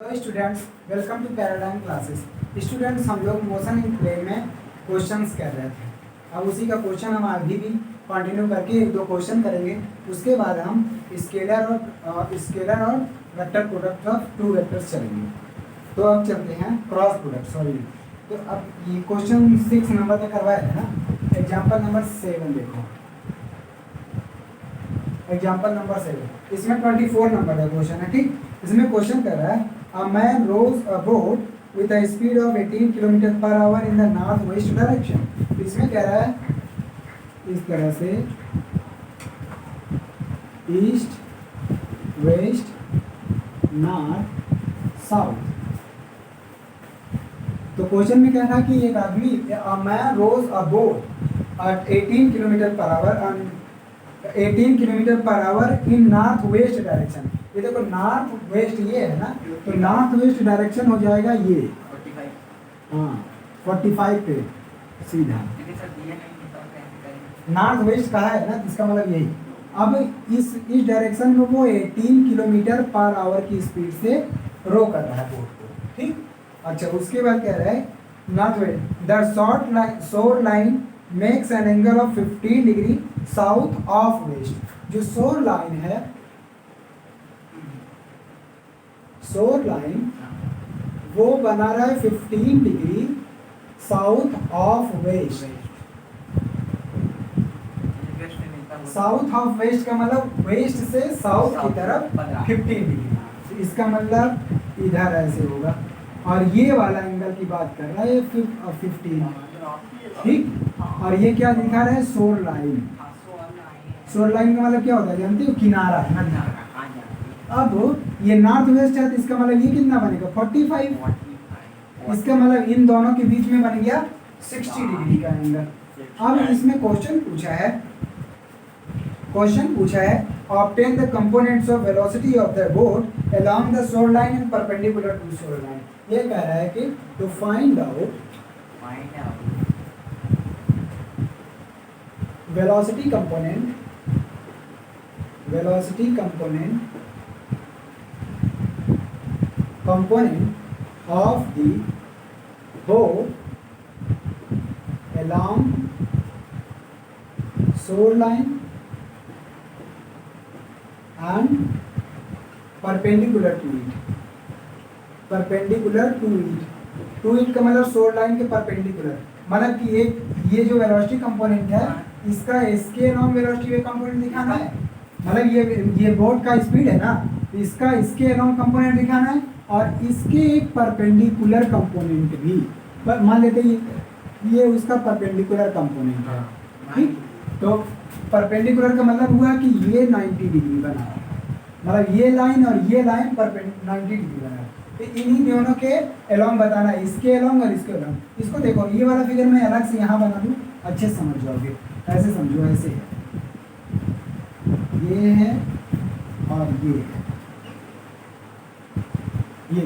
Hello students, welcome to paradigm classes. Students, हम लोग motion in plane में questions कर रहे थे। अब उसी का क्वेश्चन हम अभी भी कंटिन्यू करके एक दो क्वेश्चन करेंगे। उसके बाद हम स्केलर और vector product of two vectors चलेंगे। तो अब चलते हैं क्रॉस प्रोडक्ट। सॉरी, तो अब ये क्वेश्चन 6 नंबर पे करवाया है ना। एग्जाम्पल नंबर 7 देखो। एग्जाम्पल नंबर 7, इसमें 24 नंबर का क्वेश्चन है। ठीक, इसमें क्वेश्चन कर रहा है A man rows a boat with a speed of 18 km per hour in the north-west direction। इसमें कह रहा है इस तरह से ईस्ट, वेस्ट, नॉर्थ, साउथ। तो क्वेश्चन में क्या था कि एक आदमी A man rows a boat at 18 km per hour and 18 km per hour in north-west direction। ये देखो नॉर्थ वेस्ट ये है ना, तो नॉर्थ वेस्ट डायरेक्शन हो जाएगा ये 45। हाँ, 45 पे सीधा नॉर्थ वेस्ट कहा है ना, इसका मतलब यही। अब इस डायरेक्शन में वो 18 किलोमीटर पर आवर की स्पीड से रो कर रहा है बोट को। ठीक, अच्छा उसके बाद कह रहा है north west the shoreline makes an angle of 15 degree south of west. जो शोर लाइन है, शोर लाइन वो बना रहा है 15 degree south of west. South of west का मतलब वेस्ट से साउथ की तरफ 15 डिग्री। इसका मतलब इधर ऐसे होगा, और ये वाला एंगल की बात कर रहा है 15। ठीक, और ये क्या दिखा रहा है, शोर लाइन। शोर लाइन का मतलब क्या होता है जानते हो, किनारा है। अब ये नॉर्थ वेस्ट है, तो इसका मतलब ये कितना बनेगा 45। इसका मतलब इन दोनों के बीच में बन गया 60 डिग्री का एंगल। अब इसमें क्वेश्चन पूछा है obtain the components of velocity of the boat along the shoreline and perpendicular to shoreline. ये कह रहा है कि to find out velocity component of the boat along shoreline and perpendicular to it। To it का मतलब shore line के perpendicular, मतलब कि ये जो वेलोसिटी कंपोनेंट है इसका इसके अलोंग वेलोसिटी कंपोनेंट दिखाना है। मतलब ये बोट का स्पीड है ना, इसका इसके अलोंग कंपोनेंट दिखाना है, और इसके एक परपेंडिकुलर कंपोनेंट भी मान लेते हैं ये उसका परपेंडिकुलर कंपोनेंट है। ठीक, तो परपेंडिकुलर का मतलब हुआ कि ये 90 डिग्री बना, मतलब ये लाइन और ये लाइन 90 डिग्री बना। तो इन्हीं दोनों के अलोंग बताना है, इसके अलोंग और इसके अलोंग। इसको देखो, ये वाला फिगर मैं अलग से यहाँ बना दूँ, अच्छे समझ जाओगे। ऐसे समझो, ऐसे है, ये है और ये है, ये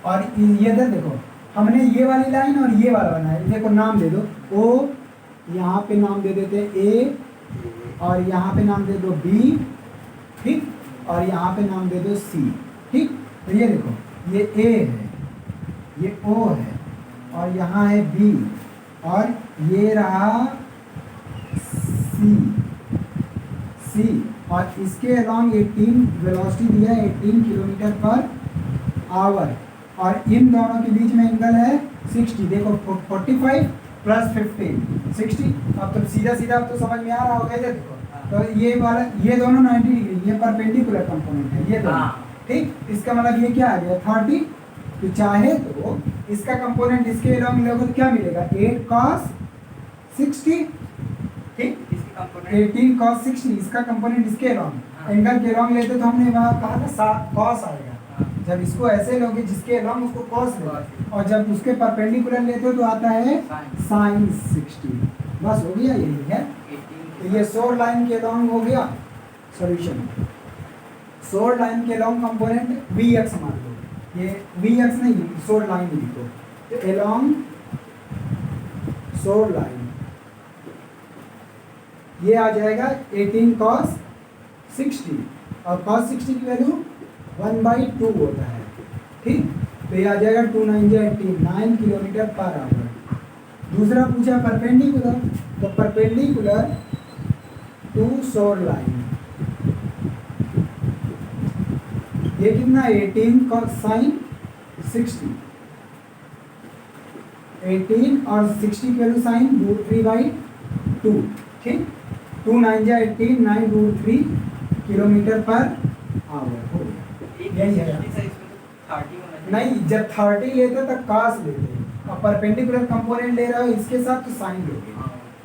और ये इधर देखो, हमने ये वाली लाइन और ये वाला बनाया। देखो नाम दे दो, ओ यहाँ पे नाम दे देते ए, और यहाँ पे नाम दे दो बी। ठीक, और यहाँ पे नाम दे दो सी। ठीक, तो ये देखो, ये ए है, ये ओ है, और यहाँ है बी, और ये रहा सी, और इसके अलोंग 18 वेलोसिटी दिया है 18 किलोमीटर पर आवर, और इन दोनों के बीच में एंगल है 60। देखो 45 प्लस 15 60। अब तो सीधा अब तो समझ में आ रहा होगा। इधर देखो, तो ये वाला ये दोनों 90 डिग्री, ये परपेंडिकुलर कंपोनेंट है ये दोनों। ठीक, इसका मतलब ये क्या आ गया 30। तो चाहे तो इसका कंपोनेंट इसके अलोंग लोगे तो क्या मिलेगा 8 cos 60। ठीक, 18 cos 60 इसका कंपोनेंट इसके अलोंग, एंगल के अलोंग लेते तो हमने वहाँ कहा था cos आएगा। जब इसको ऐसे लोगे जिसके अलोंग उसको cos लेगा, और जब उसके परपेंडिकुलर लेते हो तो आता है sin 60। बस हो गया, यही है। तो ये शोर लाइन के अलोंग हो गया सॉल्यूशन। शोर लाइन के अलोंग कंपोनेंट Vx मान लो, ये Vx नहीं, शोर लाइन लिखो, तो अलोंग शोर लाइन ये आ जाएगा 18 cos 60, और cos 60 की वैल्यू 1/2 होता है। ठीक, तो ये आ जाएगा 2 9 जा 18, 9 किलोमीटर पर आवर। दूसरा पूछा परपेंडिकुलर, तो परपेंडिकुलर टू शोर लाइन, ये कितना 18 cos sin 60, 18 और 60 की वैल्यू साइन √3/2, ठीक। 2 9 जा 18, 9 √3 किलोमीटर पर आवर हो गया। यही है नहीं, जब 30 लेते तब cos लेते, और परपेंडिकुलर कंपोनेंट ले रहे हो इसके साथ तो साइन लोगे।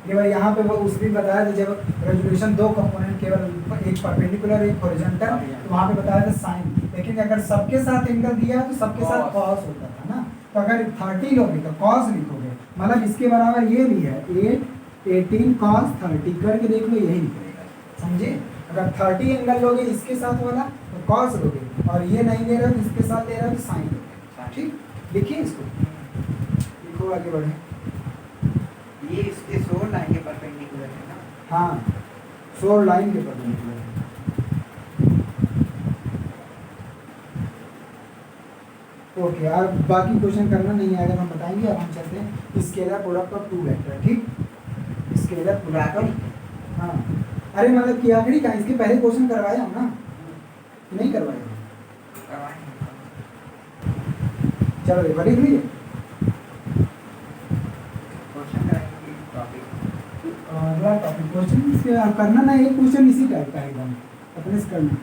केवल यहाँ पे वो उसने बताया था जब रेजोल्यूशन 2 कंपोनेंट केवल एक परपेंडिकुलर एक हॉरिजॉन्टल, तो वहाँ पे बताया था साइन, लेकिन अगर सबके साथ एंगल दिया तो सबके साथ cos होता था ना, तो अगर 30 लोगे तो cos लिखोगे, मतलब इसके बराबर ये भी है 8 18 cos 30 करके देख लो, यही निकलेगा, समझे। अगर 30 एंगल लोगे इसके साथ वाला तो cos लोगे, और ये नहीं ले रहे हो तो इसके साथ ले रहे हो तो साइन लोगे, ठीक। लिखिए इसको, लिखो आगे बढ़े। ये इसके शोर लाइन के परपेंडिकुलर है ना? हाँ, शोर लाइन के परपेंडिकुलर है। ओके, अब बाकी क्वेश्चन करना नहीं आएगा, हम बताएंगे। अब हम चलते हैं स्केलर प्रोडक्ट ऑफ 2 वेक्टर, ठीक। स्केलर प्रोडक्ट ऑफ, हाँ, अरे मतलब कि आखिरी का इसके पहले क्वेश्चन करवाए हम ना, नहीं करवाए? चलो एक बार लिख लीजिए। अगला टॉपिक क्वेश्चन से करना ना, एक क्वेश्चन इसी टाइप का एकदम अपने से करना।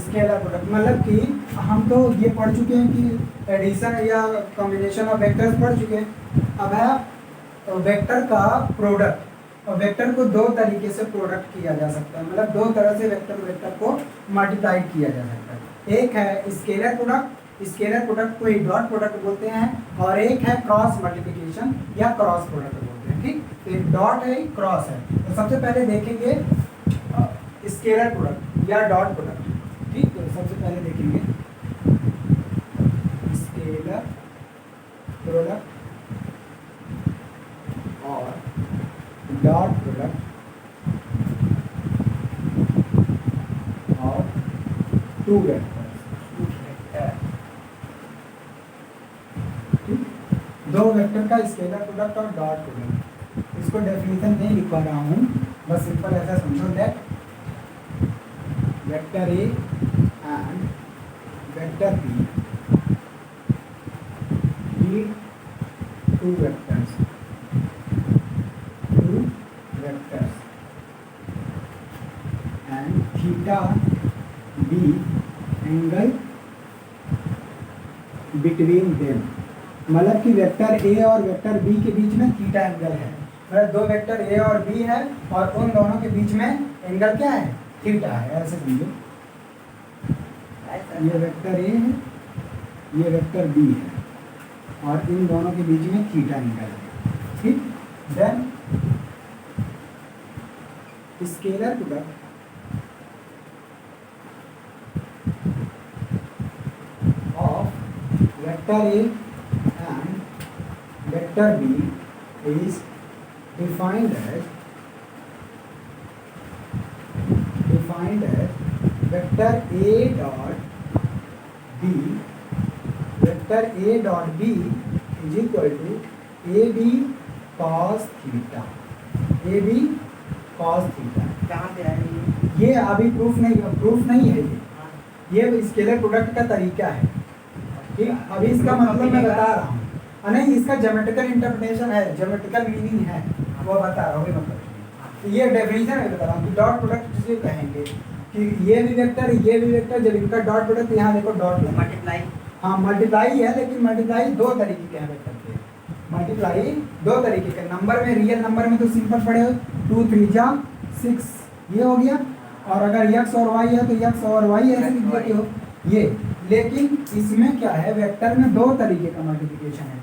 स्केलर प्रोडक्ट मतलब कि हम तो ये पढ़ चुके हैं कि एडिशन या कॉम्बिनेशन ऑफ वेक्टर्स पढ़ चुके हैं। अब है वेक्टर का प्रोडक्ट, और वेक्टर को दो तरीके से प्रोडक्ट किया जा सकता है, मतलब दो तरह से वेक्टर को मल्टीप्लाई किया जा सकता है। एक है स्केलर प्रोडक्ट, स्केलर प्रोडक्ट को ही डॉट प्रोडक्ट बोलते हैं, और एक है क्रॉस मल्टीप्लिकेशन या क्रॉस प्रोडक्ट बोलते हैं, ठीक। तो एक डॉट है, एक क्रॉस है। तो सबसे पहले देखेंगे स्केलर प्रोडक्ट या डॉट प्रोडक्ट, ठीक। तो सबसे पहले देखेंगे स्केलर प्रोडक्ट और डॉट प्रोडक्ट और 2 वेक्टर्स, दो वेक्टर का स्केलर प्रोडक्ट और डॉट प्रोडक्ट। इसको डेफिनेशन नहीं लिखवा रहा हूँ, बस सिंपल ऐसा समझो that vector A and vector B be 2 vectors and theta b angle between them, मतलब कि वेक्टर ए और वेक्टर बी के बीच में थीटा एंगल है, मतलब दो वेक्टर ए और बी है और उन दोनों के बीच में एंगल क्या है, थीटा है। ऐसे समझो, ये वेक्टर ए है, ये वेक्टर बी है, और इन दोनों के बीच में थीटा एंगल है, ठीक। Then scalar product of vector A and vector B is defined as vector A dot B, vector A dot B is equal to AB cos theta, AB cos theta। कहाँ से आया ये अभी proof नहीं है, ये स्केलर प्रोडक्ट का तरीका है, ठीक। अभी इसका मतलब मैं बता रहा हूँ, नहीं इसका ज्योमेट्रिकल इंटरप्रिटेशन है, ज्योमेट्रिकल मीनिंग है, वो बता रहा हूँ, मतलब तो ये डेफिनेशन है बता रहा हूँ कि डॉट प्रोडक्ट जिसे कहेंगे कि ये भी वेक्टर जब इनका डॉट प्रोडक्ट, यहाँ देखो डॉट मल्टीप्लाई, हाँ मल्टीप्लाई है, लेकिन मल्टीप्लाई दो तरीके के हैं वेक्टर के, मल्टीप्लाई दो तरीके के। नंबर में, रियल नंबर में तो सिंपल पड़े हो, 2 3 जा 6 ये हो गया, और अगर x और y है तो x और y ऐसे लिख देते हो ये। लेकिन इसमें क्या है, वेक्टर में दो तरीके का मल्टीप्लिकेशन है,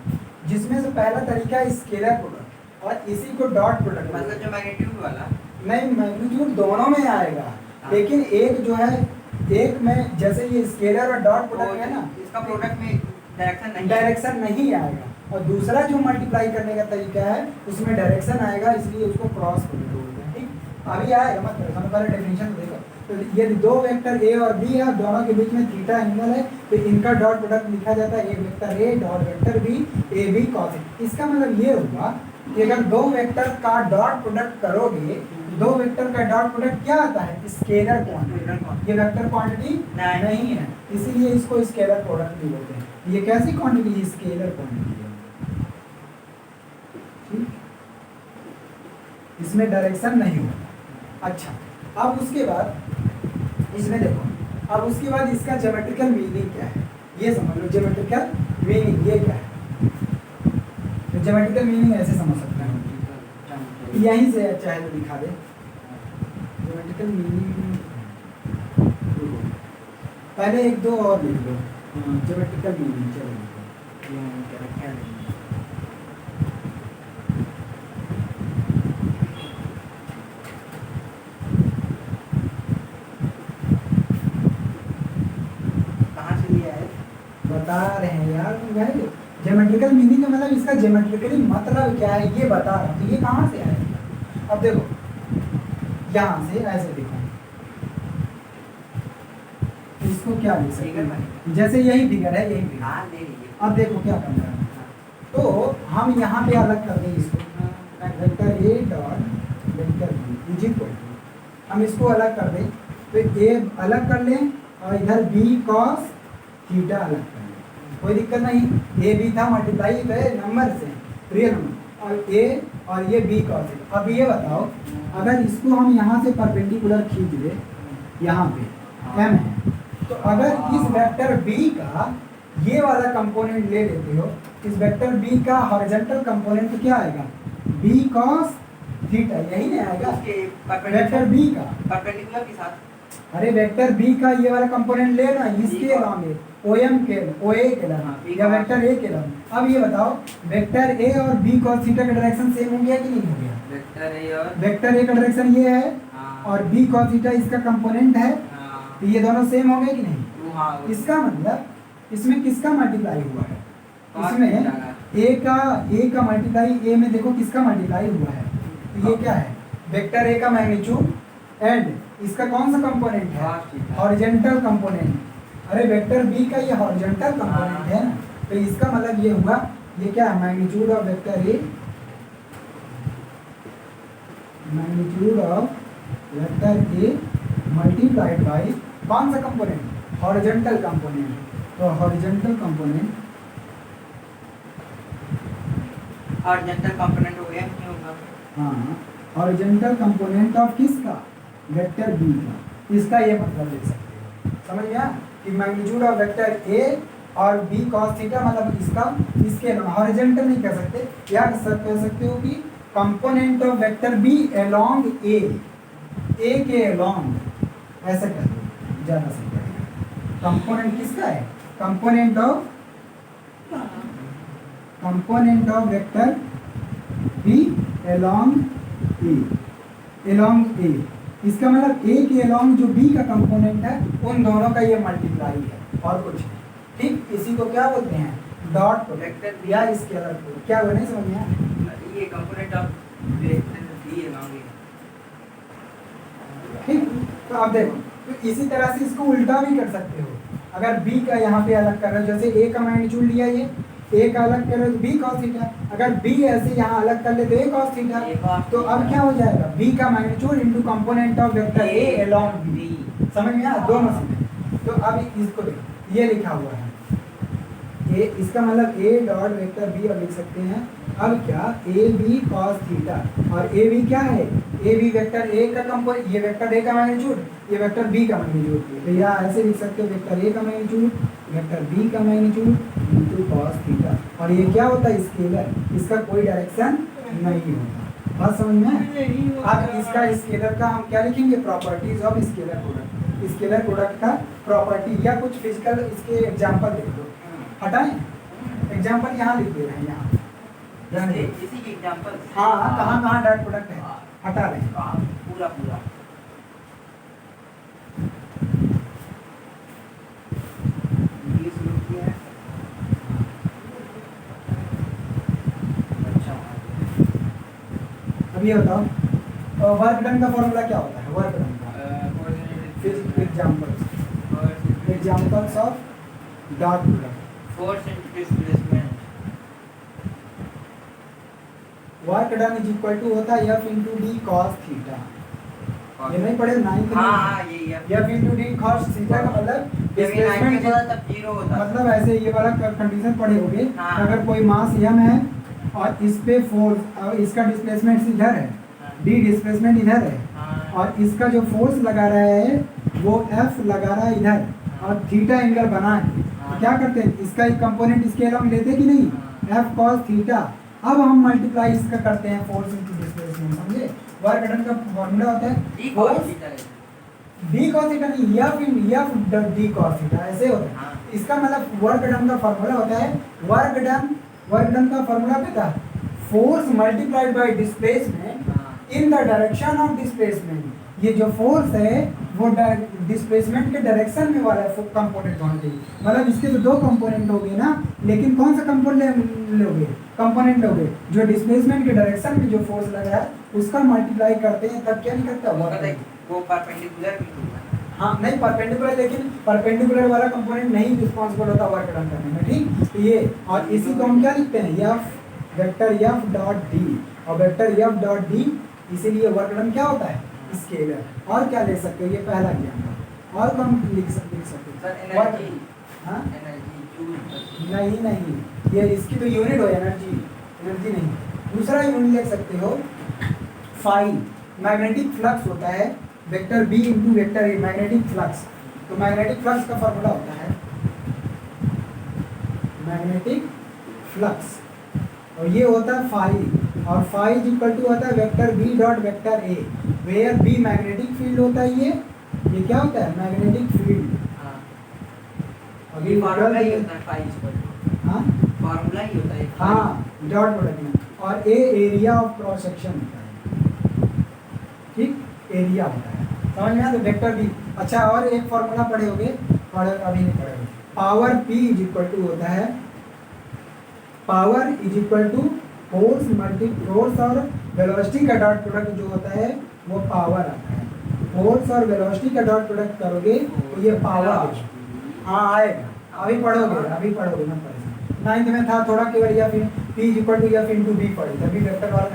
जिसमें से पहला तरीका है स्केलर प्रोडक्ट, और इसी को डॉट प्रोडक्ट, मतलब जो मैग्नीट्यूड वाला नहीं मैग्नीट्यूड दोनों में आएगा, लेकिन एक जो है, एक में जैसे ये स्केलर और डॉट प्रोडक्ट है ना, इसका प्रोडक्ट में डायरेक्शन नहीं आएगा, और दूसरा जो मल्टीप्लाई करने का तरीका है उसमें डायरेक्शन आएगा, इसलिए उसको क्रॉस प्रोडक्ट बोलते हैं, ठीक। अभी आएगा, मत परेशान, पहले डेफिनेशन देखो। तो यदि दो वेक्टर ए और बी है, दोनों के बीच में थीटा एंगल है, तो इनका डॉट प्रोडक्ट लिखा जाता है एक vector A dot vector B A B cos A. इसका मतलब ये हुआ कि अगर दो वेक्टर का डॉट प्रोडक्ट करोगे, दो वेक्टर का डॉट प्रोडक्ट क्या आता है? Scalar quantity. ये वेक्टर क्वांटिटी नहीं है, इसीलिए इसको स्केलर प्रोडक्ट भी बोलते हैं। ये कैसी क्वांटिटी है? स्केलर क्वांटिटी है। ठीक, इसमें डायरेक्शन नहीं होगा। अच्छा, अब उसके बाद इसमें देखो, अब उसके बाद इसका ज्योमेट्रिकल मीनिंग क्या है ये समझ लो। ज्योमेट्रिकल मीनिंग ये क्या है? तो ज्योमेट्रिकल मीनिंग ऐसे समझ सकते हैं, यहीं से चाहे तो दिखा दे। ज्योमेट्रिकल मीनिंग पहले एक दो और लिख दो। ज्योमेट्रिकल मीनिंग चलो क्या रखा है? बता रहे हैं यार भाई, ज्योमेट्रिकल मीनिंग का मतलब इसका ज्योमेट्रिकली मतलब क्या है ये बता रहा हूँ। तो ये कहाँ से आएगा? अब देखो, यहाँ से ऐसे देखो, इसको क्या लिख सकते हैं? जैसे यही फिगर है, यही फिगर। अब देखो क्या करना है, तो हम यहाँ पे अलग कर दें इसको, vector A dot vector B is equal to, हम इसको अलग कर दें, तो ए अलग कर लें और इधर बी कॉस थीटा अलग कर लें, कोई दिक्कत नहीं। ए बी था मल्टीप्लाई गए नंबर से, रियल नंबर, और ए और ये बी कॉस ए। अब ये बताओ, अगर इसको हम यहाँ से परपेंडिकुलर खींच दे, यहाँ पे एम है, तो अगर इस वेक्टर बी का ये वाला कंपोनेंट ले लेते हो, इस वेक्टर बी का हॉरिजॉन्टल कंपोनेंट तो क्या आएगा? बी कॉस थीटा, यही नहीं आएगा वेक्टर बी का परपेंडिकुलर के साथ। अरे वेक्टर बी का ये वाला कंपोनेंट लेना, इसके लॉन्ग ओएम के ओए के लॉन्ग या वेक्टर ए के लॉन्ग। अब ये बताओ, वेक्टर ए और बी कॉस थीटा का डायरेक्शन सेम हो गया कि नहीं हो गया? वेक्टर ए का डायरेक्शन ये है और बी कॉस थीटा इसका कंपोनेंट है, तो ये दोनों सेम हो गए कि नहीं? इसका मतलब इसमें किसका मल्टीप्लाई हुआ है? इसमें ए का मल्टीप्लाई ए में देखो किसका मल्टीप्लाई हुआ है, तो ये क्या है? वेक्टर ए का मैग्नीट्यूड एंड इसका कौन सा कंपोनेंट है? Horizontal component. अरे वेक्टर बी का ये हॉरिजॉन्टल कंपोनेंट है ना, तो इसका मतलब ये हुआ, ये क्या है? Magnitude of vector A, magnitude of vector A multiplied by कौन सा कंपोनेंट? Horizontal component. तो हॉरिजॉन्टल कंपोनेंट, हॉरिजॉन्टल कंपोनेंट हो गया क्यों होगा? हाँ, हॉरिजॉन्टल कंपोनेंट ऑफ किसका? वेक्टर बी का। इसका ये मतलब देख सकते हो, समझ गया कि मैग्नीट्यूड ऑफ वेक्टर ए और बी कॉस थीटा, मतलब इसका इसके हॉरिजॉन्टल नहीं कह सकते, या कह सकते हो कि component of vector B along A के अलोंग, ऐसा कर दो ज़्यादा सही पड़ेगा। कंपोनेंट किसका है? Component of vector B along A, इसका मतलब ए के अलोंग जो बी का कंपोनेंट है, उन दोनों का ये मल्टीप्लाई है और कुछ नहीं। ठीक, इसी को क्या बोलते हैं? डॉट प्रोडक्ट या स्केलर प्रोडक्ट। क्या बोले समझ में आया? ये component of vector B along A. ठीक, तो अब देखो, तो इसी तरह से इसको उल्टा भी कर सकते हो। अगर बी का यहाँ पे अलग कर रहे हो, जैसे ए का मैग्नीट्यूड लिया, ये ए का अलग कर रहे हो तो बी कॉस थीटा, अगर बी ऐसे यहाँ अलग कर ले तो ए कॉस थीटा, तो अब क्या हो जाएगा? बी का magnitude into component of vector A along B. समझ में आया? दोनों से। तो अब इसको देखो, ये लिखा हुआ है ए, इसका मतलब ए डॉट वेक्टर बी अब लिख सकते हैं। अब क्या? ए बी कॉस थीटा, और ए बी क्या है? ए बी वेक्टर ए का कंपोनेंट, ये वेक्टर ए का मैग्नीट्यूड, ये वेक्टर बी का मैग्नीट्यूड, तो यहाँ ऐसे लिख सकते हो, वेक्टर ए का मैग्नीट्यूड वेक्टर बी का मैग्नीट्यूड इनटू कॉस थीटा। और ये क्या होता है? स्केलर, इसका कोई डायरेक्शन नहीं होता। बात समझ में? अब इसका स्केलर का हम क्या लिखेंगे? Properties of scalar product. Scalar product का प्रॉपर्टी या कुछ फिजिकल इसके एग्जांपल देख दो। हटाएं एग्जांपल, यहाँ लिख दे रहे हैं, यहाँ इसी के एग्जांपल। हाँ, कहाँ डॉट प्रोडक्ट है, हटा रहे हैं पूरा ये शुरू किया है। अच्छा, अब ये बताओ, वर्क डन का फॉर्मूला क्या होता है? वर्क डन का examples of dot product. Force into displacement. Work done is equal to होता है F into D cos theta. ये नहीं पढ़े नाइन्थ में? हाँ ये F into D cos theta का मतलब डिस्प्लेसमेंट, तब जीरो होता है। मतलब ऐसे ये वाला कंडीशन पढ़े होगे। हाँ। अगर कोई मास m है और इस पे फोर्स और इसका डिस्प्लेसमेंट इधर है, डी डिस्प्लेसमेंट इधर है, हाँ। और इसका जो फोर्स लगा रहा है वो F लगा रहा है इधर, और थीटा एंगल बना है, तो क्या करते हैं इसका एक कंपोनेंट इसके अलावा लेते कि नहीं, F cos थीटा। अब हम मल्टीप्लाई इसका करते हैं फोर्स इनटू डिस्प्लेसमेंट, समझे? वर्क डन का फॉर्मूला होता है फोर्स डी cos थीटा नहीं, F डी cos थीटा, ऐसे होता है। हाँ। इसका मतलब वर्क डन का फॉर्मूला होता है वर्क डन का फॉर्मूला क्या था? Force multiplied bye displacement in the direction of displacement. ये जो फोर्स है वो डिस्प्लेसमेंट के डायरेक्शन में वाला कंपोनेंट होना चाहिए। मतलब इसके तो दो कंपोनेंट हो गए ना, लेकिन कौन सा कंपोनेंट लोगे जो डिस्प्लेसमेंट के डायरेक्शन में जो फोर्स लगा है उसका मल्टीप्लाई करते हैं, तब क्या निकलता है? वो परपेंडिकुलर भी होगा। हाँ नहीं परपेंडिकुलर, लेकिन परपेंडिकुलर वाला कंपोनेंट नहीं रिस्पॉन्सिबल होता वर्क डन करने में, ठीक? तो ये और इसी को हम क्या लिखते हैं? F vector F dot D, और वेक्टर एफ डॉट डी, इसीलिए वर्क डन क्या होता है? स्केलर। और क्या ले सकते हो? ये पहला ज्ञान था। और कौन लिख सकते सर हैं? एनर्जी। हाँ एनर्जी जूल। नहीं, ये इसकी तो यूनिट हो एनर्जी नहीं। दूसरा यूनिट लिख सकते हो फाई। मैग्नेटिक फ्लक्स होता है vector B into vector A, magnetic flux. तो मैग्नेटिक फ्लक्स का फॉर्मूला होता है मैग्नेटिक फ्लक्स, और ये होता है फाई, और फाई इज इक्वल टू होता है vector B dot vector A, where B magnetic field होता है। ये क्या होता है? Magnetic field. हाँ। अभी ये फार्मूला ही होता है फाई इक्वल। हाँ फार्मूला ही होता है। हाँ डॉट प्रोडक्ट में, और A area of cross section होता है, ठीक? एरिया होता है, समझ में आया? तो वेक्टर बी। अच्छा और एक फॉर्मूला पढ़े होगे, अभी नहीं पढ़े होगे। Power P is equal to होता है power is equal to force और वेलोसिटी का डॉट प्रोडक्ट जो होता है वो पावर आता है। फोर्स और वेलोसिटी का डॉट प्रोडक्ट करोगे तो ये पावर आएगा। हाँ आएगा, अभी पढ़ोगे ना पढ़ेगा। नाइन्थ में था थोड़ा केवल या फिर P इज इक्वल टू या फिर इंटू बी पढ़े, तभी वेक्टर वाला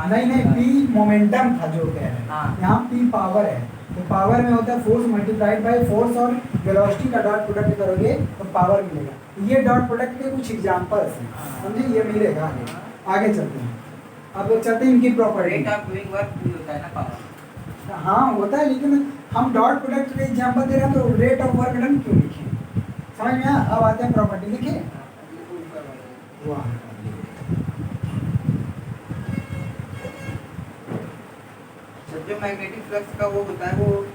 नहीं नहीं P मोमेंटम था जो कह रहे हैं। हाँ। यहाँ P पावर है, तो पावर में होता है फोर्स मल्टीप्लाइड बाय फोर्स और वेलोसिटी का डॉट प्रोडक्ट करोगे तो पावर मिलेगा। ये डॉट प्रोडक्ट के कुछ एग्जांपल्स हैं, समझे? ये मिलेगा आगे चलते हैं। अब चलते हैं इनकी property. Rate of doing work भी होता है ना पावर। हाँ होता है, लेकिन हम डॉट प्रोडक्ट के एग्जांपल दे रहे हैं तो रेट ऑफ वर्क डन क्यों लिखे? समझ में आया? अब आते हैं प्रॉपर्टी, लिखे वाह। जो मैग्नेटिक फ्लक्स का वो होता है वो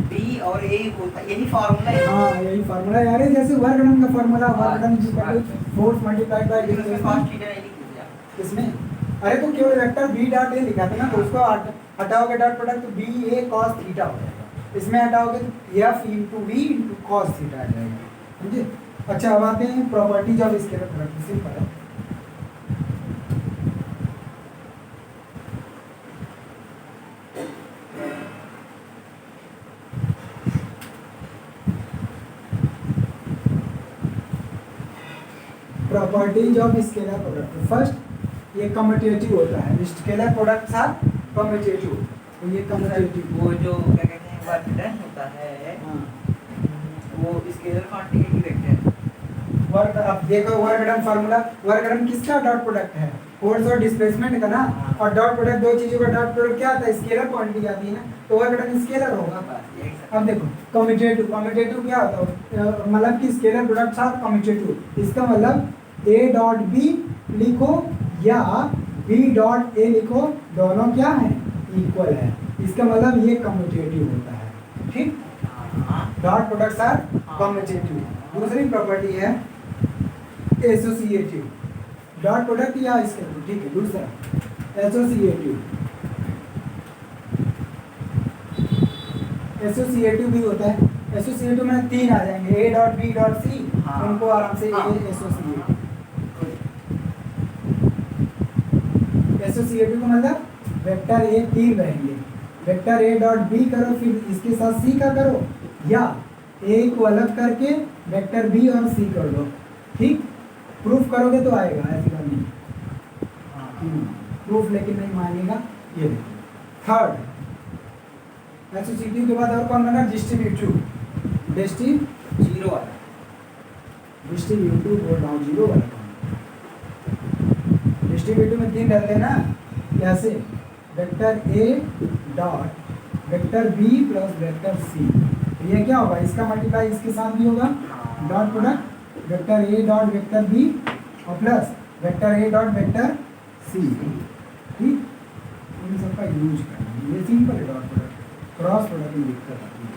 B और A होता है, यही फार्मूला है। हाँ यही फार्मूला यार है, जैसे वर्क डन का formula work done is equal to force multiplied by उसमें cos थीटा नहीं लिख दिया। किसमें? अरे तो केवल वेक्टर b डॉट ए लिखा था ना, तो उसको हटाओगे डॉट प्रोडक्ट तो b a cos थीटा हो जाएगा। इसमें हटाओगे तो f into v into cos theta आ जाएगा, समझे? अच्छा अब आते हैं properties of scalar product. Simple है। Properties of scalar product. First ये कम्यूटेटिव होता है, स्केलर प्रोडक्ट था कम्यूटेटिव, तो ये कम्यूटेटिव वो जो क्या कहते हैं वर्क डन होता है, वो स्केलर क्वांटिटी वेक्टर वर्क। अब देखो work done formula, work done किसका डॉट प्रोडक्ट है? फोर्स और डिस्प्लेसमेंट का ना, और डॉट प्रोडक्ट दो चीजों का डॉट प्रोडक्ट क्या आता है? स्केलर क्वांटिटी आती है ना, तो वर्क डन स्केलर होगा। अब देखो कम्यूटेटिव क्या होता है? मतलब कि स्केलर प्रोडक्ट था कम्यूटेटिव, इसका मतलब A डॉट बी लिखो या B डॉट ए लिखो, दोनों क्या है? इक्वल है। इसका मतलब ये कम्यूटेटिव होता है, ठीक? Dot products are commutative. दूसरी प्रॉपर्टी है एसोसिएटिव। डॉट प्रोडक्ट या इसके, ठीक है। दूसरा एसोसिएटिव भी होता है। एसोसिएटिव में तीन आ जाएंगे, A dot B dot C, उनको आराम से एसोसिएटिव का मतलब वेक्टर ए 3 रहेंगे। वेक्टर ए डॉट बी करो, फिर इसके साथ सी का करो, या ए को अलग करके वेक्टर बी और सी कर दो। ठीक, प्रूफ करोगे तो आएगा, ऐसी बात नहीं। प्रूफ लेकिन नहीं मानेगा। ये देखो थर्ड एसोसिएटिव के बाद और कौन बना? डिस्ट्रीब्यूटिव। जीरो वाला डिस्ट्रीब्यूटिव बोल रहा हूँ, जीरो वाला कौन? डिस्ट्रीब्यूटिव में 3 रहते हैं ना, कैसे? Vector A dot vector B plus vector C. ये क्या होगा? इसका मल्टीप्लाई इसके साथ भी होगा, dot product vector A dot vector B और plus vector A dot vector C. ठीक, इन सबका यूज करना, ये सिंपल है। डॉट प्रोडक्ट क्रॉस प्रोडक्ट में दिक्कत आती है।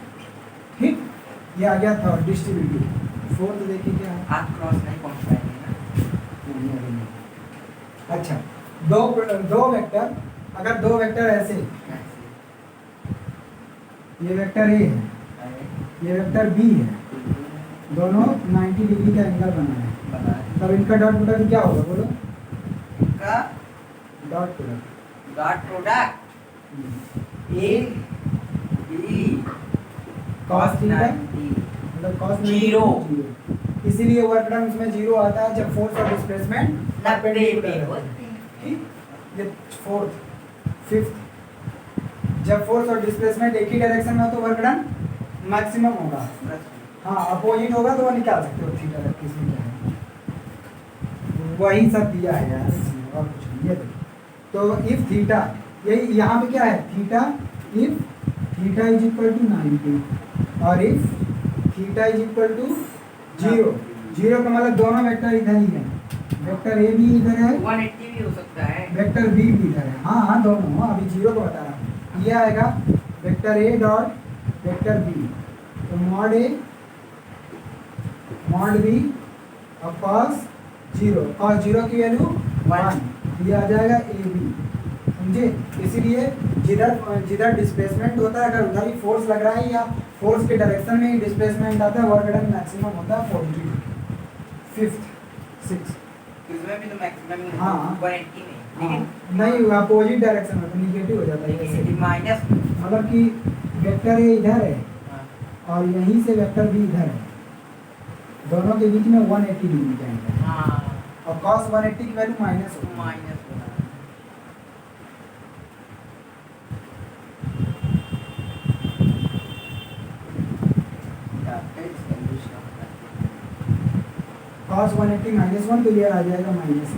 ठीक, ये आ गया था डिस्ट्रीब्यूटिव। फोर्थ देखिए क्या है? आप क्रॉस नहीं पहुंच पाएंगे ना। नहीं, अभी नहीं। अच्छा, दो वेक्टर, अगर दो वेक्टर ऐसे, ये वेक्टर ए है, ये वेक्टर बी है, दोनों 90 डिग्री का एंगल बना है, तब इनका डॉट प्रोडक्ट क्या होगा? बोलो। इनका dot product A B cos theta 90 मतलब cos 90 जीरो। इसीलिए वर्क डन उसमें जीरो आता है जब फोर्स और डिस्प्लेसमेंट 90 परपेंडिकुलर पे है। होते हैं। ठीक, ये फोर्थ फिफ्थ, जब फोर्स और डिस्प्लेसमेंट एक ही डायरेक्शन में हो तो वर्क डन मैक्सिमम होगा। हाँ, अपोजिट होगा तो वो निकाल सकते हो थीटा रख के, इसमें क्या है? वही सब दिया है यार इसमें, और कुछ नहीं। ये देखो, तो इफ थीटा, यही यहाँ पे क्या है? Theta if theta is equal to 90 और if theta is equal to 0। 0 का मतलब दोनों वेक्टर इधर ही है, वेक्टर ए भी इधर है, 180 भी हो सकता है, वेक्टर बी भी इधर है। हाँ हाँ, दोनों। अभी 0 को बता रहा हूँ। ये आएगा vector A dot vector B, तो मॉड ए मॉड बी और cos 0 की वैल्यू 1, ये आ जाएगा ए बी। समझे? इसीलिए जिधर डिस्प्लेसमेंट होता है, अगर उधर ही फोर्स लग रहा है या फोर्स के डायरेक्शन में ही डिस्प्लेसमेंट आता है, वर्क डन मैक्सिमम होता है 40। फिफ्थ सिक्स, इसमें भी तो मैक्सिमम ही हाँ। 180 में, हाँ, लेकिन नहीं अपोजिट डायरेक्शन में तो निगेटिव हो जाता है ऐसे। माइनस मतलब कि वेक्टर ए इधर है और यहीं से वेक्टर बी इधर है, दोनों के बीच में 180 डिग्री का एंगल है, हाँ और cos 180 की वैल्यू माइनस होगी। माइनस cos 180 -1, तो ये आ जाएगा -1।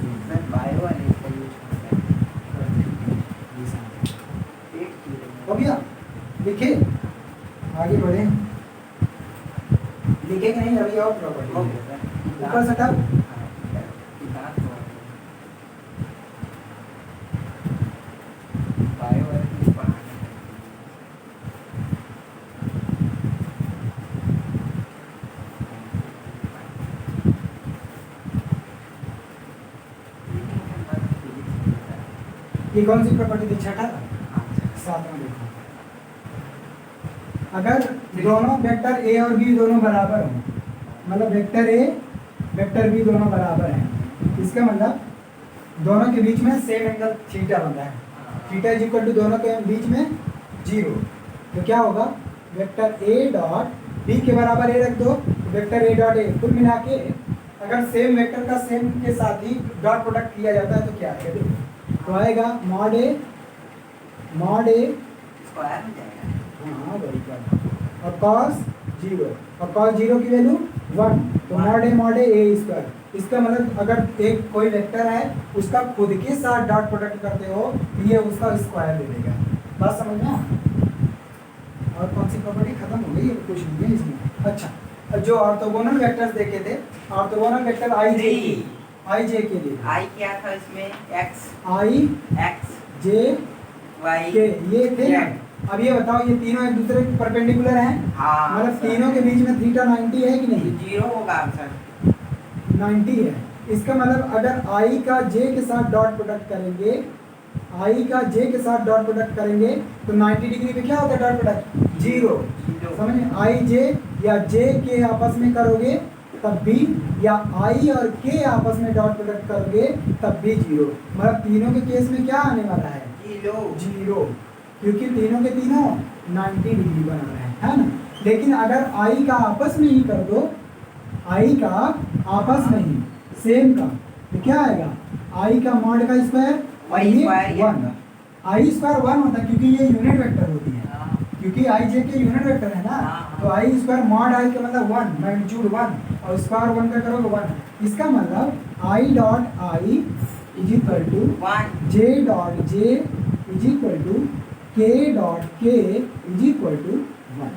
बायो वाले इसका यूज करते हो गया? लिखे, आगे बढ़े। लिखे कि नहीं? अभी और प्रॉपर्टी ऊपर से तब बायो वाले पढ़ाने ये कौन सी प्रॉपर्टी थी? छठा था, सातवां देखो। अगर दोनों वेक्टर ए और बी दोनों बराबर हों, मतलब वेक्टर ए वेक्टर बी दोनों बराबर हैं, इसका मतलब दोनों के बीच में सेम एंगल थीटा बनता है। थीटा इज इक्वल टू दोनों के बीच में 0, तो क्या होगा? वेक्टर ए डॉट बी के बराबर ए रख दो, वेक्टर ए डॉट ए। कुल मिला के अगर सेम वेक्टर का सेम के साथ ही डॉट प्रोडक्ट किया जाता है तो क्या आएगा? तो आएगा मॉड ए स्क्वायर हो जाएगा। हाँ वही बात, और cos 0, और cos 0 की वैल्यू 1, तो मॉड ए स्क्वायर। इसका मतलब अगर एक कोई वेक्टर है उसका खुद के साथ डॉट प्रोडक्ट करते हो, ये उसका स्क्वायर दे देगा। बात समझ में? और कौन सी प्रॉपर्टी खत्म हो गई? कुछ नहीं है इसमें। अच्छा, जो ऑर्थोगोनल वेक्टर्स देखे थे, ऑर्थोगोनल वेक्टर आई जे के लिए आई क्या था इसमें? एक्स आई एक्स जे वाई के ये थे ना। अब ये बताओ, ये तीनों एक दूसरे के परपेंडिकुलर हैं, हाँ मतलब तीनों के बीच में थीटा 90 है कि नहीं? 0 होगा आंसर। 90 है। इसका मतलब अगर आई का जे के साथ डॉट प्रोडक्ट करेंगे, आई का जे के साथ डॉट प्रोडक्ट करेंगे तो 90 डिग्री पे क्या होता है डॉट प्रोडक्ट? 0। समझ में? आई जे या जे के आपस में करोगे तब भी, या आई और के आपस में डॉट प्रोडक्ट करोगे तब भी 0। मतलब तीनों के केस में क्या आने वाला है? 0 क्योंकि तीनों के तीनों 90 डिग्री बना रहे हैं, है ना। लेकिन अगर आई का आपस में ही कर दो, आई का आपस में ही सेम का, तो क्या आएगा, आई का मॉड का स्क्वायर और आई ये स्क्वायर ये 1, आई स्क्वायर 1 होता है क्योंकि ये यूनिट वेक्टर होती है, क्योंकि आई जे के यूनिट वेक्टर है ना। तो आई स्क्वायर मॉड आई का मतलब 1, मैग्नीट्यूड 1 और स्क्वायर 1 का करोगे 1। इसका मतलब I dot I is equal to 1 J dot J is equal to K dot K is equal to 1।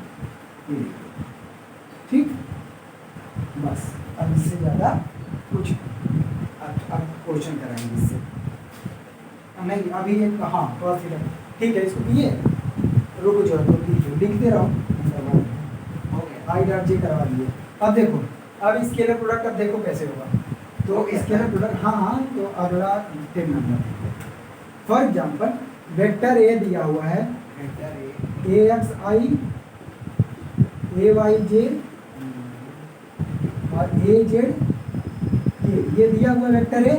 ठीक, बस अब इससे ज़्यादा कुछ अब क्वेश्चन कराएंगे इससे नहीं, अभी एक हाँ थोड़ा सी ठीक है, इसको किए रुको जो लिखते रहो, हो गया। आई डॉट जे करवा दिए। अब देखो, अब स्केलर प्रोडक्ट अब देखो कैसे होगा। तो हो गया। स्केलर प्रोडक्ट हाँ, तो अगला 10 number for example vector A दिया हुआ है, vector A X I A Y J और ए जेड ये दिया हुआ वेक्टर ए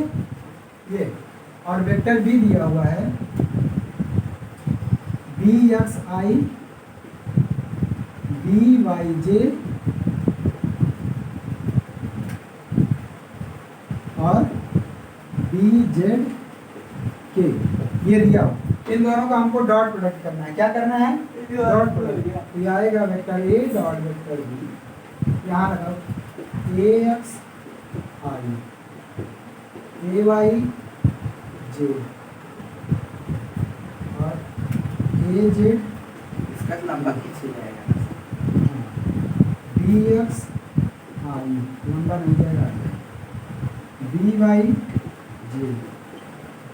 ये, और वेक्टर बी दिया हुआ है B X I B Y J और बी जेड के, ये दिया हो। इन दोनों का हमको डॉट प्रोडक्ट करना है। क्या करना है, डॉट प्रोडक्ट। ये आएगा vector A dot vector B, यहाँ लगाओ ए X I A Y J और ए जेड इसका लंबा खींच जाएगा। बी एक्स आई लंबा नहीं जाएगा, B Y J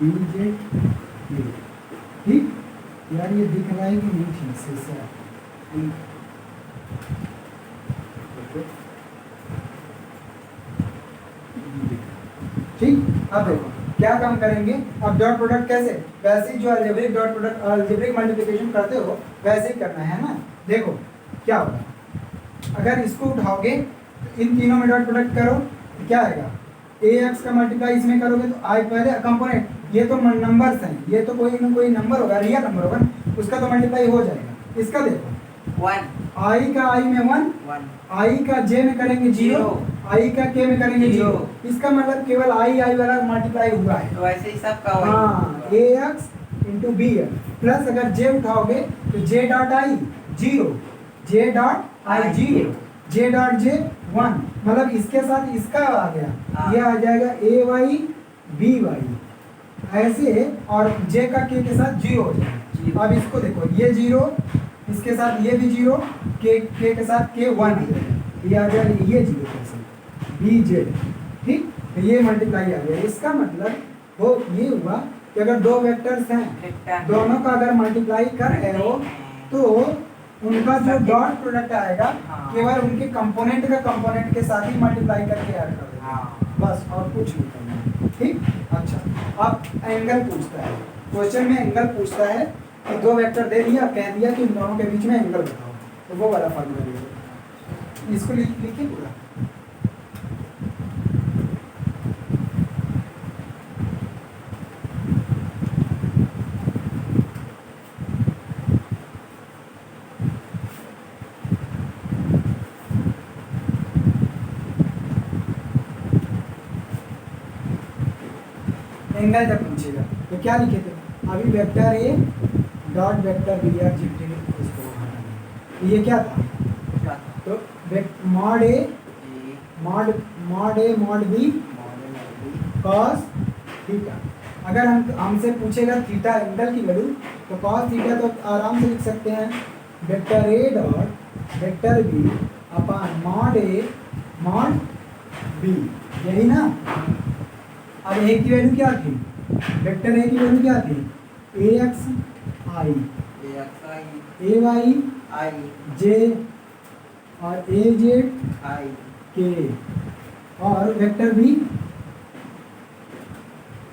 B Z के। ठीक यार, ये दिख रहा है कि नहीं ठीक से ठीक। अब देखो क्या काम करेंगे, अब डॉट प्रोडक्ट कैसे, वैसे ही जो algebraic dot product algebraic multiplication करते हो वैसे ही करना है ना। देखो क्या होगा, अगर इसको उठाओगे तो इन तीनों में डॉट प्रोडक्ट करो तो क्या आएगा, ए एक्स का मल्टीप्लाई इसमें करोगे तो आई पहले कंपोनेंट, ये तो नंबर्स हैं, ये तो कोई ना कोई नंबर होगा, रियल नंबर होगा, उसका तो मल्टीप्लाई हो जाएगा। इसका देखो 1 आई का आई में 1, 1 आई का जे में करेंगे 0, आई का के में करेंगे 0। इसका मतलब केवल आई आई वाला मल्टीप्लाई हुआ है। तो ऐसे ही सब का हाँ, ए एक्स इंटू बी प्लस अगर जे उठाओगे तो J dot I 0, J dot I 0, J dot जे 1, मतलब इसके साथ इसका आ गया, ये आ जाएगा ए वाई बी वाई ऐसे, और जे का के साथ 0 हो जाएगा। अब इसको देखो, ये 0 इसके साथ ये भी 0, के साथ के 1 ये आ जाएगा, ये 0 कैसे बी जेड। ठीक, तो ये मल्टीप्लाई आ गया। इसका मतलब वो ये हुआ कि अगर दो वेक्टर्स हैं, दोनों का अगर मल्टीप्लाई कर रहे हो तो उनका जो डॉट प्रोडक्ट आएगा केवल उनके कंपोनेंट का कंपोनेंट के साथ ही मल्टीप्लाई करके ऐड कर देना, बस और कुछ नहीं करना। ठीक, अच्छा अब एंगल पूछता है, क्वेश्चन में एंगल पूछता है कि दो वेक्टर दे दिया, कह दिया कि इन दोनों के बीच में एंगल बताओ, तो वो वाला फॉर्मूला लिखो, इसको लिखिए पूरा। एंगल जब पूछेगा तो क्या लिखे थे, अभी vector A dot vector B R GT इसको हटाना, ये क्या था, तो mod A mod B cos theta. अगर हमसे पूछेगा थीटा एंगल की वैल्यू तो कॉस थीटा तो आराम से लिख सकते हैं, vector A dot vector B upon mod A mod B, यही ना। अब ए की वैल्यू क्या थी, वेक्टर ए की वैल्यू क्या थी, ए एक्स आई ए वाई आई जे और ए जेड आई के, और वेक्टर बी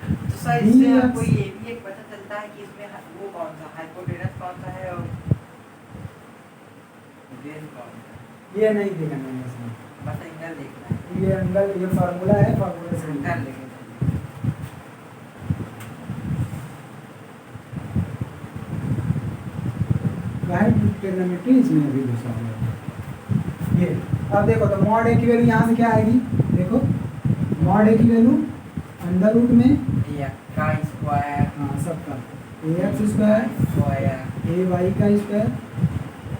तो सर इससे आपको ये भी एक पता चलता है कि इसमें वो कौन सा हाइपोटेनस कौन सा है और बेस कौन सा है, ये नहीं देखना है इसमें, बस एंगल देखना है, ये एंगल ये फार्मूला है, फार्मूला से एंगल लेके ट्रिग्नोमेट्री इसमें भी घुसा हुआ है। ये अब देखो तो मॉड ए की वैल्यू यहाँ से क्या आएगी, देखो मॉड ए की वैल्यू अंडर रूट में का स्क्वायर, हाँ सबका ए एक्स स्क्वायर ए वाई का स्क्वायर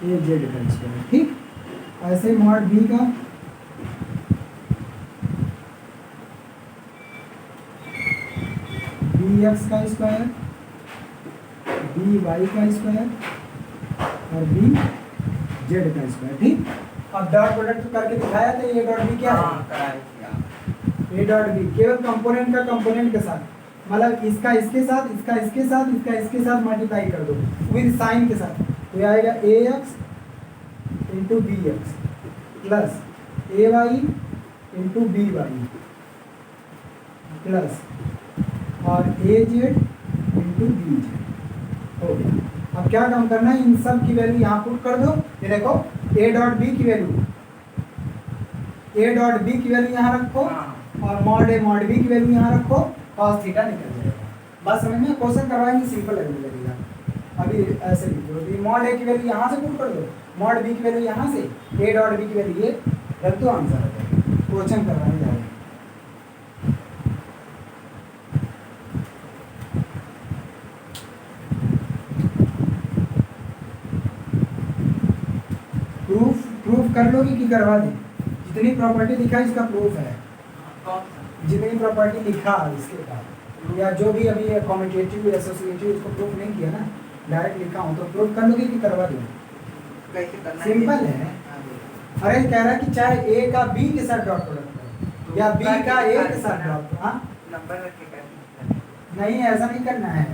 ए जेड का स्क्वायर, ठीक। ऐसे मॉड बी का बी एक्स का स्क्वायर बी वाई का स्क्वायर और बी जेड का स्क्वायर, ठीक। अब डॉट प्रोडक्ट करके दिखाया था, ए डॉट बी क्या है, ए डॉट बी केवल कंपोनेंट का कंपोनेंट के साथ, मतलब इसका इसके साथ, इसका इसके साथ, इसका इसके साथ मल्टीप्लाई कर दो विद साइन के साथ, तो ये आएगा A X into B X plus A Y into B Y plus और A Z into B Z, हो गया। अब क्या काम करना है, इन सब की वैल्यू यहाँ पुट कर दो। ये देखो ए डॉट बी की वैल्यू, ए डॉट बी की वैल्यू यहाँ रखो और मॉड बी की वैल्यू यहाँ रखो, cos थीटा निकल जाएगा। बस समझ में, क्वेश्चन करवाएंगे सिंपल लगने लगेगा। अभी ऐसे लिखो, तो मॉड ए की वैल्यू यहाँ से पुट कर दो, मॉड बी की वैल्यू यहाँ से, ए डॉट बी की वैल्यू ये रख दो, आंसर आ जाएगा। क्वेश्चन करवाने जा रहे हैं। प्रूफ कर लोगे कि करवा दें, जितनी प्रॉपर्टी लिखा है इसका प्रूफ है, जितनी प्रॉपर्टी लिखा है इसके बाद, या जो भी अभी कॉम्यूटेटिव एसोसिएटिव उसको प्रूफ नहीं किया ना, डायरेक्ट लिखा हूँ, तो प्रूफ कर लोगे कि करवा दूँ, कैसे करना सिंपल है। अरे कह रहा है कि चाहे ए का बी के साथ डॉट प्रोडक्ट करो या बी का ए के साथ डॉट, हाँ नंबर रख के करना नहीं ऐसा नहीं करना है,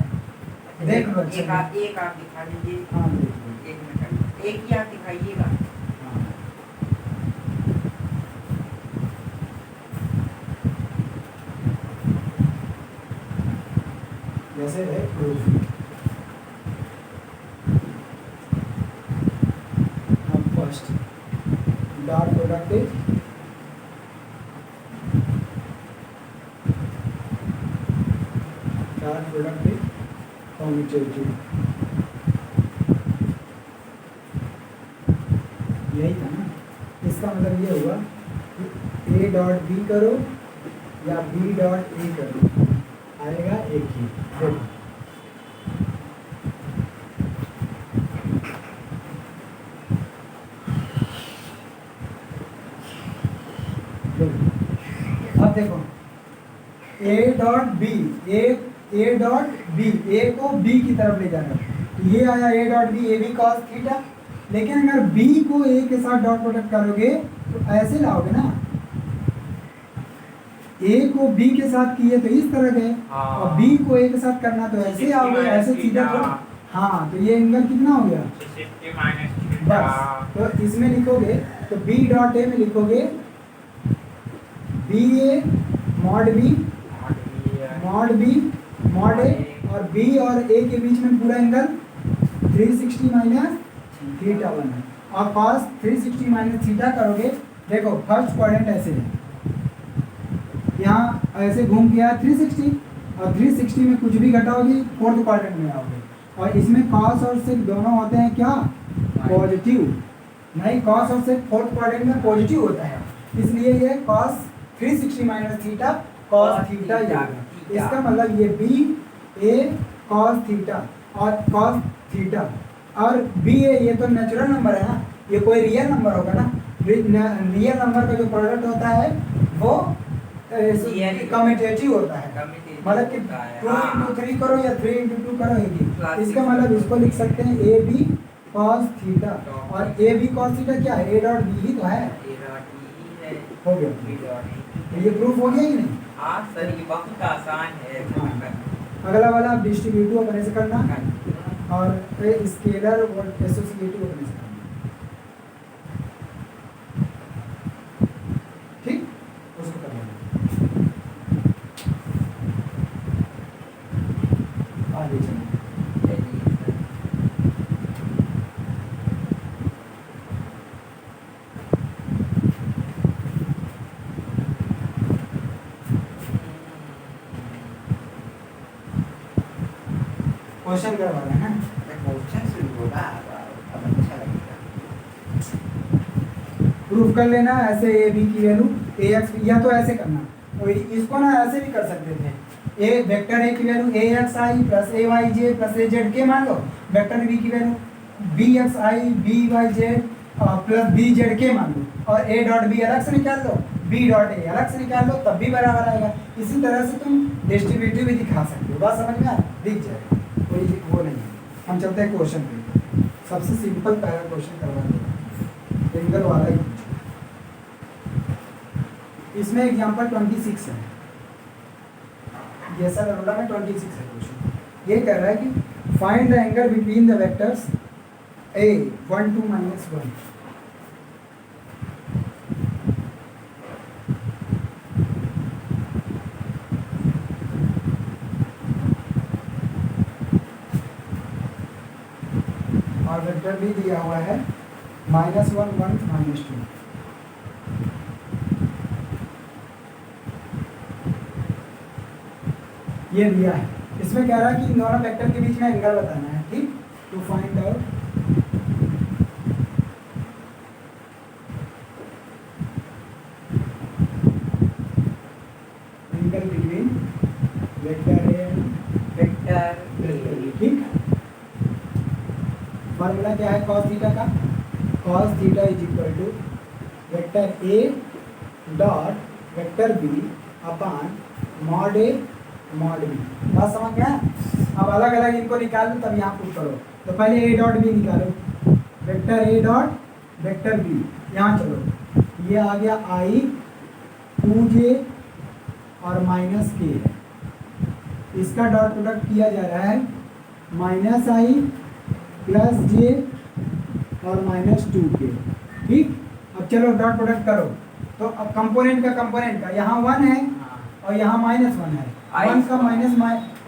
देख लो एक आप दिखा दीजिए, हाँ देख लो, एक मिनट एक ही आप दिखाइएगा। जैसे है प्रूफ, अब first dot product is commutative, यही था ना, इसका मतलब ये हुआ ए डॉट बी करो या बी डॉट ए करो, आएगा एक ही। अब देखो A dot B, A dot B, A को बी की तरफ ले जाना, तो ये आया A dot B, A B cos theta. लेकिन अगर बी को ए के साथ डॉट प्रोडक्ट करोगे तो ऐसे लाओगे ना, ए को बी के साथ किए तो इस तरह गए, और बी को ए के साथ करना तो ऐसे आओगे, ऐसे सीधा तो, हाँ तो ये एंगल कितना हो गया, बस। तो इसमें लिखोगे तो बी डॉट ए में लिखोगे बी ए मॉड बी मॉड ए, और बी और ए के बीच में पूरा एंगल 360 माइनस थीटा बना, और cos 360 माइनस थीटा करोगे, देखो फर्स्ट क्वाड्रेंट ऐसे है, यहाँ ऐसे घूम के आया 360, और 360 में कुछ भी घटाओगे फोर्थ क्वाड्रेंट में आओगे, और इसमें cos और sec दोनों होते हैं क्या, पॉजिटिव, नहीं cos और sec फोर्थ क्वाड्रेंट में पॉजिटिव होता है, इसलिए ये cos 360 minus theta cos theta ही होगा। इसका मतलब ये बी ए cos थीटा और cos थीटा, और बी ए ये तो नेचुरल नंबर है ना, ये कोई रियल नंबर होगा ना, रियल नंबर का जो प्रोडक्ट होता है वो कम्यूटेटिव होता है, मतलब कि 2 into 3 करो या 3 into 2 करो, इसका मतलब इसको लिख सकते हैं ए बी cos थीटा, और ए बी cos थीटा क्या है, ए डॉट बी ही तो है, हो गया, ये प्रूफ हो गया कि नहीं। हाँ सर ये बहुत आसान है। अगला वाला आप डिस्ट्रीब्यूटिव अपने से करना, और स्केलर और एसोसिएटिव अपने से करना, ठीक, उसको करना। आगे चलिए, क्वेश्चन करवा रहे हैं, क्वेश्चन शुरू होगा अब अच्छा लगेगा। प्रूफ कर लेना ऐसे ए बी की वैल्यू ए एक्स, या तो ऐसे करना, तो इसको ना ऐसे भी कर सकते थे, ए वेक्टर ए की value A X I plus A Y J plus A Z के मान लो, वेक्टर बी की value B X I B Y Z plus B Z के मान लो, और ए डॉट बी अलग से निकाल लो, बी डॉट ए अलग से निकाल लो, तब भी बराबर आएगा। इसी तरह से तुम डिस्ट्रीब्यूटिव भी दिखा सकते हो, बात समझ में आ दिख जाएगा, कोई वो नहीं है। हम चलते हैं क्वेश्चन पे, सबसे सिंपल पहला क्वेश्चन करवा दो, एंगल वाला ही। इसमें एग्जांपल 26 है, जैसा नोटा में 26 है क्वेश्चन। ये कह रहा है कि find the angle between the vectors a 1 2 minus 1। और वेक्टर भी दिया हुआ है -1 1 -2। ये दिया है, इसमें कह रहा है कि इन दोनों वेक्टर के बीच में एंगल बताना है, ठीक। To find out angle between vector A and vector vector B, ठीक। फॉर्मूला क्या है cos थीटा का, cos theta is equal to vector A dot vector B upon mod A mod B. बात समझ में आया? अब अलग अलग इनको निकाल लो तब यहाँ पुट करो। तो पहले ए डॉट बी निकालो, vector A dot vector B, यहाँ चलो, ये आ गया आई 2j और माइनस के है, इसका डॉट प्रोडक्ट किया जा रहा है -i प्लस जे और -2k, ठीक। अब चलो डॉट प्रोडक्ट करो, तो अब कंपोनेंट का यहाँ 1 है और यहाँ -1 है, 1 का माइनस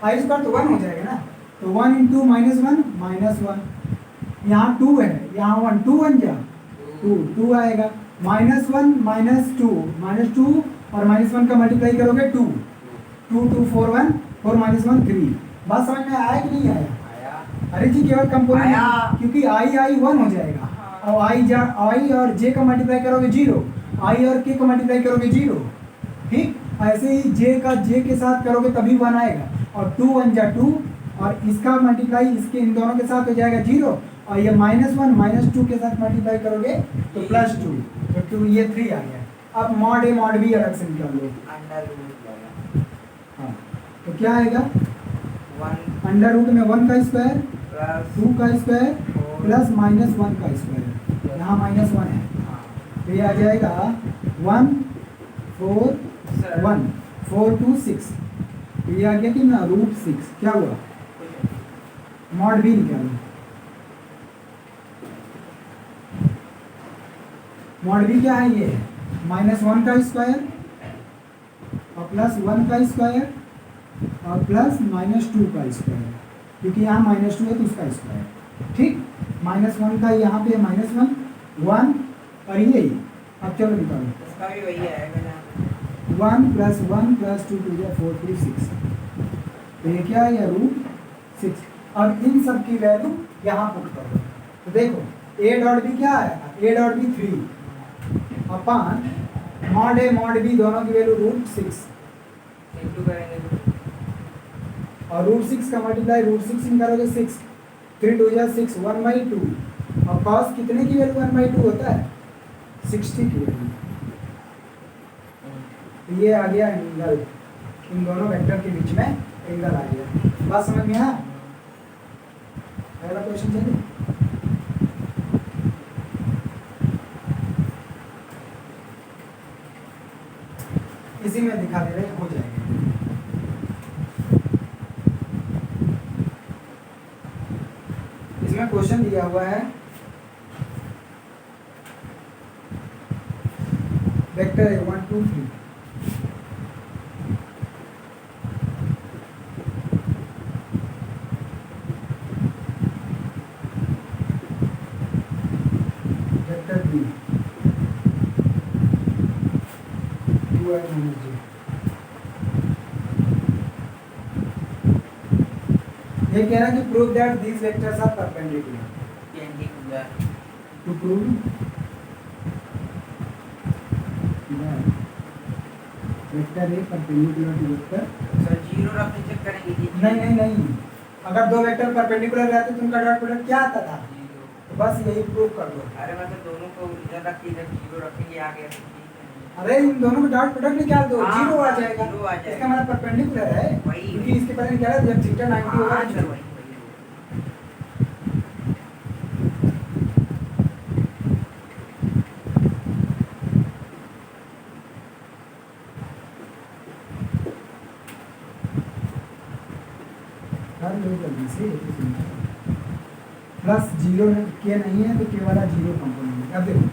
आई स्क्वायर तो 1 हो जाएगा ना, तो 1 इंटू -1 -1, यहाँ 2 है, यहाँ 1 2 1 जा 2 आएगा, -1 -2 और -1 का मल्टीप्लाई करोगे 2 2 2 4 1 4 -1 3। बात समझ में आया कि नहीं आया? अरे जी केवल कंपोनेंट, क्योंकि आई 1 हो जाएगा, और आई और जे का मल्टीप्लाई करोगे 0, आई और के का मल्टीप्लाई करोगे 0, ठीक। ऐसे ही जे के साथ करोगे तभी 1 आएगा, और 2 1 जा 2, और इसका मल्टीप्लाई इसके इन दोनों के साथ हो जाएगा 0, और ये -1 -2 के साथ मल्टीप्लाई करोगे तो +2, तो 2 ये 3 आ गया। अब मॉड ए मॉड बी अलग से निकाल लो, हाँ, तो क्या आएगा, अंडर रूट में 1 का स्क्वायर 2 का स्क्वायर प्लस -1 का स्क्वायर, यहाँ -1 है, तो ये आ जाएगा 1 4 1 4 2 6, तो ये आ गया कि ना √6। क्या हुआ, मॉड बी निकालो, मॉड बी क्या है, ये -1 का स्क्वायर और +1 का स्क्वायर और प्लस -2 का स्क्वायर, क्योंकि यहाँ -2 है तो उसका स्क्वायर, ठीक। -1 का यहाँ पे -1 1 और यही। अब चलो निकालो, इसका भी वही आएगा ना, 1 + 1 + 2 2 4 3 6, तो ये क्या है, √6। और इन सब की वैल्यू यहाँ पुट करो, तो देखो ए डॉट बी क्या है, A dot B 3 upon mod A mod B, दोनों की वैल्यू √6, इंटू करेंगे और √6 का मल्टीप्लाई √6 निकालोगे 6, 3 2 जा 6 1/2, और cos कितने की वैल्यू 1/2 होता है, 60 की वैल्यू। तो ये आ गया एंगल, इन दोनों वेक्टर के बीच में एंगल आ गया। बात समझ में आया? पहला क्वेश्चन चलिए, इसी में दिखा दे रहे, हो जाएगा। इसमें क्वेश्चन दिया हुआ है वेक्टर है 1 2 3, वेक्टर बी 2i - j। ये कह रहा है कि prove that these vectors are perpendicular. To prove vector A perpendicular to vector, sir zero रखने चेक करेंगे कि नहीं नहीं नहीं, अगर दो वेक्टर परपेंडिकुलर रहते तो उनका डॉट प्रोडक्ट क्या आता था, जीरो। तो बस यही प्रूव कर दो। अरे मतलब दोनों को इधर रख के इधर जीरो रखेंगे आ गया तो ठीक है। अरे इन दोनों को डॉट प्रोडक्ट निकाल दो, हाँ, जीरो आ हाँ, जाएगा, जीरो आ जाएगा। इसका मतलब परपेंडिकुलर है, वही, क्योंकि वही। इसके पहले क्या है, जब थीटा 90 होगा हाँ तो सर जीरो। वही वही। कर लो जल्दी से, ये तो सिंपल है। प्लस जीरो के नहीं है तो के वाला जीरो कंपोनेंट। अब देखो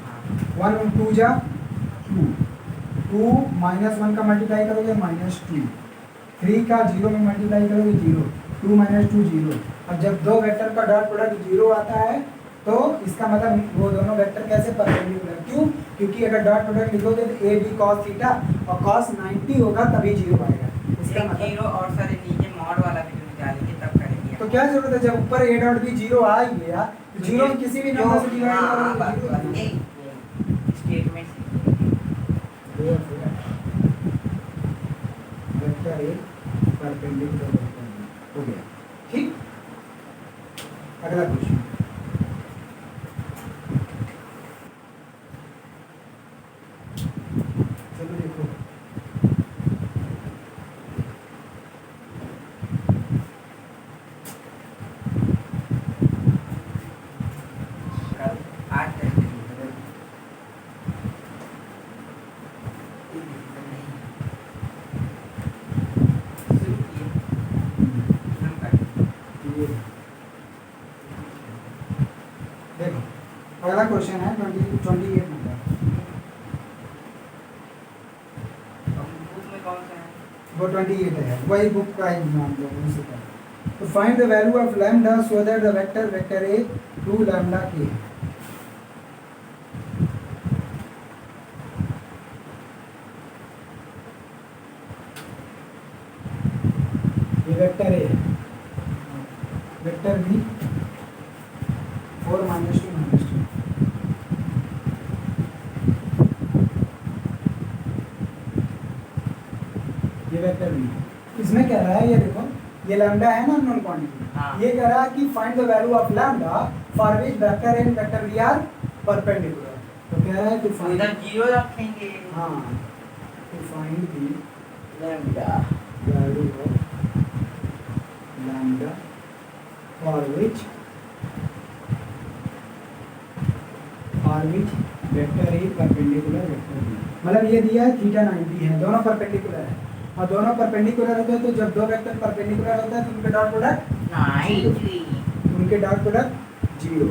1 और 2 जा 2, 2 माइनस 1 का मल्टीप्लाई करोगे -2, 3 का जीरो में मल्टीप्लाई करोगे जीरो, 2 माइनस 2 जीरो। अब जब दो वेक्टर का डॉट प्रोडक्ट जीरो आता है तो इसका मतलब वो दोनों वेक्टर कैसे परपेंडिकुलर, क्यों, क्योंकि अगर डॉट प्रोडक्ट लिखोगे तो ए बी कॉस थीटा और कॉस 90 होगा तभी जीरो आएगा, इसका एक मतलब। जीरो और सर नीचे मॉड वाला भी जो निकालेंगे तब करेंगे। तो क्या जरूरत है, जब ऊपर ए डॉट भी जीरो आ ही गया तो जीरो में किसी भी नंबर से डिवाइड हाँ, करोगे बात तो बात जीरो यही statement vector A perpendicular vector B हो गया, ठीक। अगला क्वेश्चन, चलो देखो, कल आज टेस्ट ये देखो अगला क्वेश्चन है 28 नंबर। वो 28 है, वही बुक का ही नाम दो उसी का। तो find the value of lambda so that the vector A 2 lambda के। ये वेक्टर ए, वेक्टर बी 4 -2 -2, ये वेक्टर बी। इसमें कह रहा है, ये देखो ये लैम्डा है ना नॉन क्वांटिटी, हाँ। ये कह रहा है कि find the value of lambda for which vector and vector B are perpendicular. तो कह रहा है टू फाइंड, इधर जीरो रखेंगे। हाँ, to find the lambda value of lambda for which vector A perpendicular vector B. मतलब ये दिया है थीटा 90 है, दोनों परपेंडिकुलर है, और दोनों परपेंडिकुलर होते हैं तो जब दो वेक्टर परपेंडिकुलर होता है तो उनके डॉट प्रोडक्ट 90 उनके डॉट प्रोडक्ट जीरो।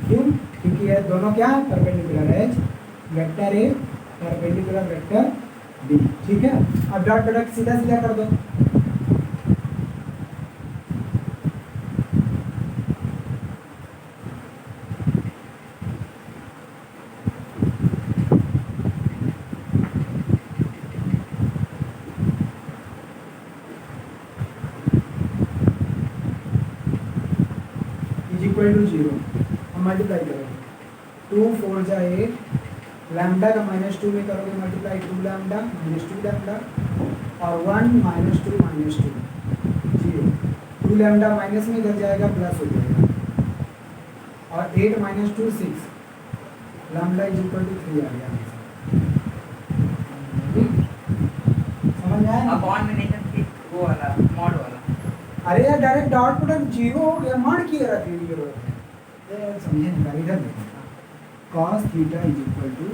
क्यों, क्योंकि ये दोनों क्या है परपेंडिकुलर है, vector A perpendicular vector B, ठीक है। अब डॉट प्रोडक्ट सीधा सीधा कर दो, इक्वल टू जीरो। अब मल्टीप्लाई करो 2 4 जा 8, लैम्डा का -2 में करोगे मल्टीप्लाई 2 लैम्डा -2 लैम्डा और 1 -2 -2 जीरो। 2 लैम्डा माइनस में इधर जाएगा प्लस हो जाएगा, और 8 -2 6, लैम्डा इज इक्वल टू 3 आ गया। ठीक, समझ में आया? अपॉन में नहीं करके वो वाला मॉड वाला। अरे यार डायरेक्ट डॉट प्रोडक्ट जीरो हो गया, मान किए रखी हुई जरूरत है, ये समझे नहीं, इधर देखो cos theta is equal to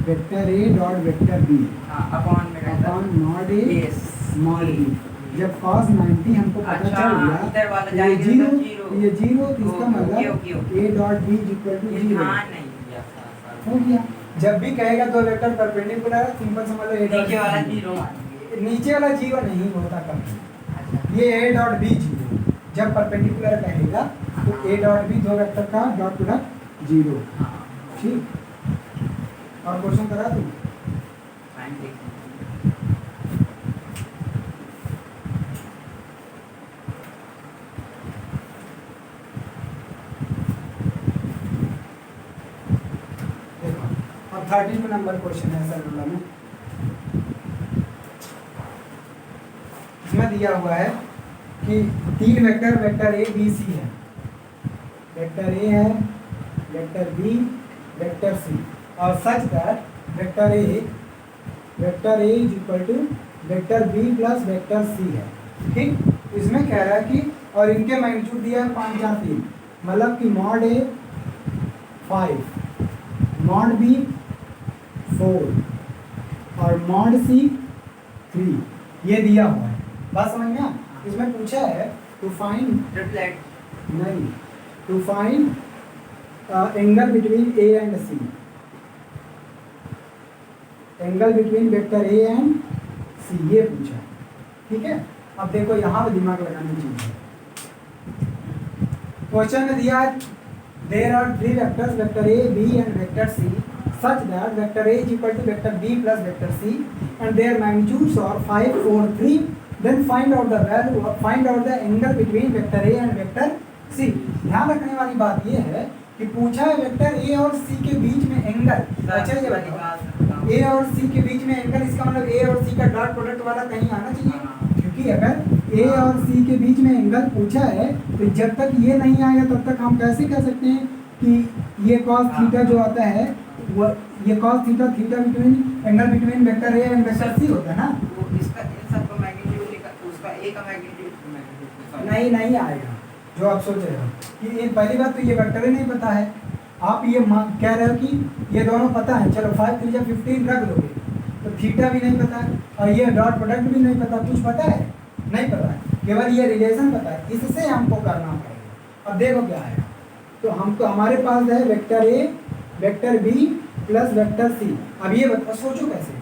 vector A dot vector B हाँ अपॉन में रहता upon mod A yes mod B. जब cos 90 हमको पता अच्छा, चल गया इधर वाला तो ये जाएगा जीरो, इधर जीरो। ये जीरो, तो इसका ओके, मतलब okay, okay. A dot B is equal to ये जीरो ध्यान नहीं दिया सर। हो गया। जब भी कहेगा दो वेक्टर परपेंडिकुलर है, सिंपल समझ लो ए डॉट नीचे वाला जीरो मानेंगे। नीचे वाला जीरो नहीं होता कभी, अच्छा ये ए डॉट बी जीरो। जब परपेंडिकुलर कहेगा तो ए डॉट बी दो वेक्टर का डॉट प्रोडक्ट जीरो, हाँ ठीक। और क्वेश्चन करा तू, फाइन देखिए। देखो अब 32 नंबर क्वेश्चन है सर रूलर में। इसमें दिया हुआ है कि 3 vector, vector A B C है, वेक्टर ए है, वेक्टर बी, वेक्टर सी, और such that vector A is equal to vector B plus vector C है। ठीक, इसमें कह रहा है कि और इनके मैग्नीट्यूड दिया है 5 4 3, मतलब कि मॉड ए 5, मॉड बी 4 और मॉड सी 3, ये दिया हुआ है। बात समझ में? इसमें पूछा है टू फाइंड ट्रिपलेट नहीं, to find angle between A and C, angle between vector A and C, ये पूछा है। ठीक है, अब देखो यहाँ पे दिमाग लगाने की चीज है। क्वेश्चन में दिया है there are 3 vectors, vector A B and vector C, such that vector A is equal to vector B plus vector C and their magnitudes are 5 4 3, then find out the angle between vector A and vector C। ध्यान रखने वाली बात ये है कि पूछा है vector ए और सी के बीच में एंगल। अच्छा ये बताओ, ए और सी के बीच में एंगल, इसका मतलब ए और सी का डॉट प्रोडक्ट वाला कहीं आना चाहिए, क्योंकि अगर ए और सी के बीच में एंगल पूछा है तो जब तक ये नहीं आएगा तब तक हम कैसे कह सकते हैं कि ये कॉस थीटा जो आता है वो ये cos theta between angle between vector A and vector C होता है ना। वो इसका इन सब का मैग्नीट्यूड उसका ए का मैग्नीट्यूड नहीं आएगा जो आप सोच रहे हो कि ये पहली बात तो ये वेक्टर ही नहीं पता है। आप ये कह रहे हो कि ये दोनों पता है, चलो 5 3 15 रख दोगे तो थीटा भी नहीं पता है और ये डॉट प्रोडक्ट भी नहीं पता, कुछ पता है नहीं पता है, केवल ये रिलेशन पता है, इससे हमको करना पड़ेगा। अब देखो क्या आएगा, तो हमको हमारे पास है vector A vector B plus vector C. अब ये बताओ, सोचो कैसे,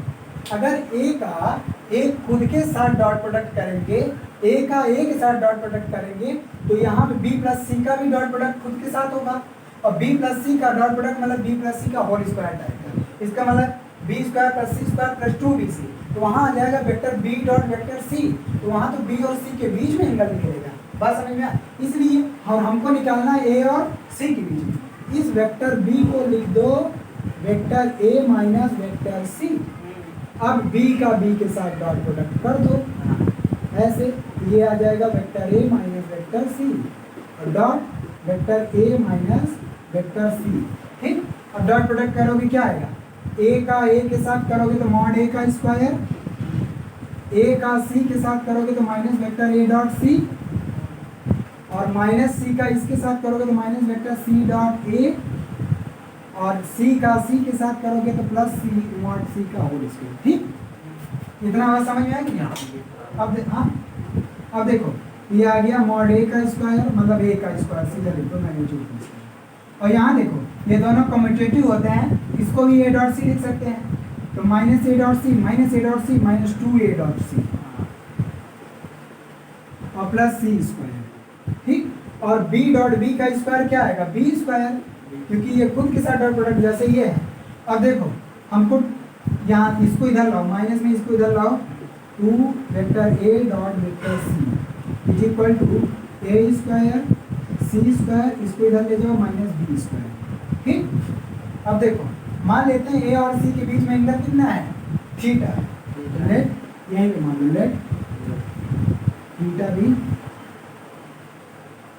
अगर ए का एक खुद के साथ डॉट प्रोडक्ट करेंगे, ए का ए के साथ डॉट प्रोडक्ट करेंगे तो यहाँ पे बी प्लस सी का भी डॉट प्रोडक्ट खुद के साथ होगा और बी प्लस सी का डॉट प्रोडक्ट मतलब बी प्लस सी का होल स्क्वायर टाइप का, इसका मतलब B square plus C square plus 2bc, तो वहाँ आ जाएगा vector B dot vector C, तो वहाँ तो बी और सी के बीच में एंगल निकलेगा। बात समझ में आया? इसलिए हमको निकालना है ए और सी के बीच में, इस वेक्टर बी को लिख दो vector A minus vector C. अब बी का बी के साथ डॉट प्रोडक्ट कर दो, ऐसे ये आ जाएगा vector A minus vector C और dot vector A minus vector C. ठीक, अब डॉट प्रोडक्ट करोगे क्या आएगा, ए का ए के साथ करोगे तो मॉड ए का स्क्वायर, ए का सी के साथ करोगे तो minus vector A dot C और माइनस सी का इसके साथ करोगे तो minus vector C dot A और सी का सी के साथ करोगे तो प्लस सी मॉड सी का होल स्क्वायर। ठीक, इतना बात समझ में आ गया? अब देखो ये आ गया मॉड ए का स्क्वायर मतलब ए का स्क्वायर, सीधा लिख दो मैग्नीट्यूड, और यहाँ देखो ये दोनों कम्यूटेटिव होते हैं, इसको भी ए डॉट सी लिख सकते हैं, तो minus A dot C minus A dot C minus 2a dot C और प्लस सी स्क्वायर। ठीक, और b डॉट बी का स्क्वायर क्या आएगा, बी स्क्वायर, क्योंकि ये खुद के साथ डॉट प्रोडक्ट जैसे ये है। अब देखो हमको यहाँ इसको इधर लाओ, माइनस में इसको इधर लाओ, 2 vector A dot vector C is equal to A square C square, इसको इधर ले जाओ माइनस बी स्क्वायर। ठीक, अब देखो मान लेते हैं ए और सी के बीच में एंगल कितना है, थीटा, लेट यहीं पे मान लो let theta be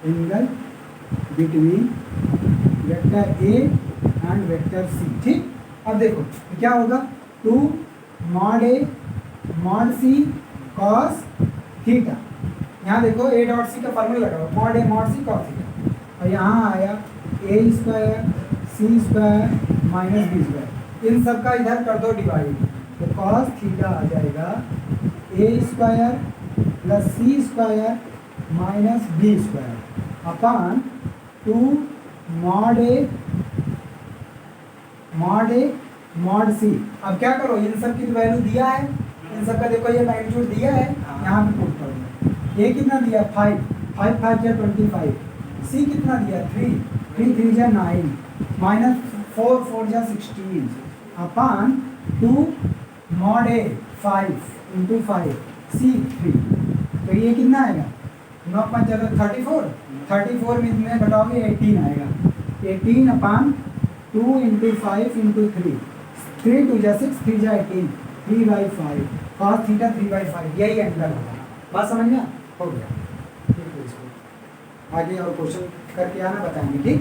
angle between vector A and vector C. ठीक, अब देखो क्या होगा, 2 mod A mod C cos theta, यहाँ देखो ए डॉट सी का फॉर्मूला लगाओ, mod A mod C cos theta, और यहाँ आया A square C square minus B square, इन सब का इधर कर दो डिवाइड, तो कॉस थीटा आ जाएगा A square plus C square minus B square upon 2 mod A mod C. अब क्या करो, इन सब की तो वैल्यू दिया है, इन सब का देखो ये मैग्नीट्यूड दिया है, यहाँ पे पुट कर दो। ए कितना दिया 5 5 5 जा 25, सी कितना दिया 3 3 3 जा 9 माइनस 4 4 जा 16 अपॉन 2 मॉड ए 5 इंटू 5 सी 3, तो ये कितना आएगा 9 5 जगह 34 में घटाओगे 18 आएगा, 18 अपॉन 2 इंटू 5 इंटू 3 3 2 जा 6 3 जा 18 3/5 cos थीटा 3/5 यही एंगल होगा। बात समझ में हो गया? ठीक है, इसको आगे और क्वेश्चन करके आना, बताएंगे। ठीक।